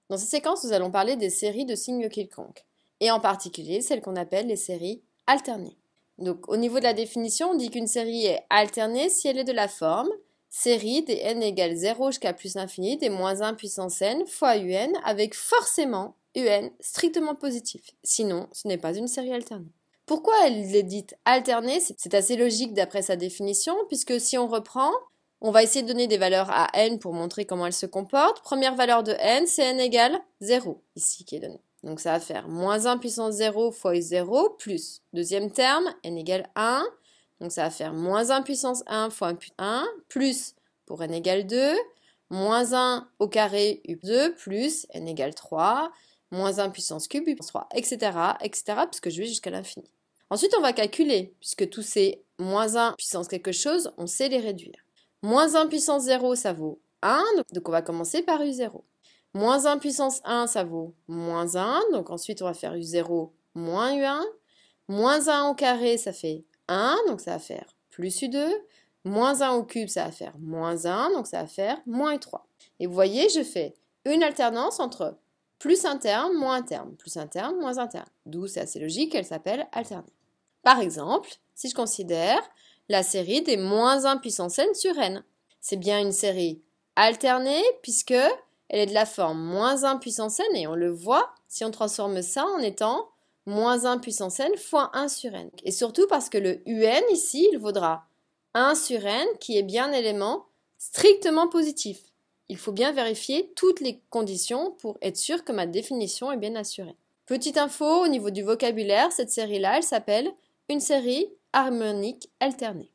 Dans cette séquence, nous allons parler des séries de signes quelconques, et en particulier celles qu'on appelle les séries alternées. Donc au niveau de la définition, on dit qu'une série est alternée si elle est de la forme série des n égale 0 jusqu'à plus l'infini des moins 1 puissance n fois un avec forcément un strictement positif. Sinon, ce n'est pas une série alternée. Pourquoi elle est dite alternée? C'est assez logique d'après sa définition, puisque si on reprend, on va essayer de donner des valeurs à n pour montrer comment elle se comporte. Première valeur de n, c'est n égale 0, ici qui est donné. Donc ça va faire moins 1 puissance 0 fois 0 plus, deuxième terme, n égale 1. Donc ça va faire moins 1 puissance 1 fois 1 plus, pour n égale 2, moins 1 au carré u2 plus n égale 3, moins 1 puissance cube u puissance 3, etc., puisque je vais jusqu'à l'infini. Ensuite, on va calculer, puisque tous ces moins 1 puissance quelque chose, on sait les réduire. Moins 1 puissance 0, ça vaut 1, donc on va commencer par u0. Moins 1 puissance 1, ça vaut moins 1, donc ensuite on va faire u0 moins u1. Moins 1 au carré, ça fait 1, donc ça va faire plus u2. Moins 1 au cube, ça va faire moins 1, donc ça va faire moins u3. Et vous voyez, je fais une alternance entre plus un terme, moins un terme, plus un terme, moins un terme. D'où c'est assez logique qu'elle s'appelle alternée. Par exemple, si je considère la série des moins 1 puissance n sur n, c'est bien une série alternée puisque elle est de la forme moins 1 puissance n et on le voit si on transforme ça en étant moins 1 puissance n fois 1 sur n. Et surtout parce que le un ici, il vaudra 1 sur n qui est bien un élément strictement positif. Il faut bien vérifier toutes les conditions pour être sûr que ma définition est bien assurée. Petite info au niveau du vocabulaire, cette série-là, elle s'appelle une série harmonique alternée.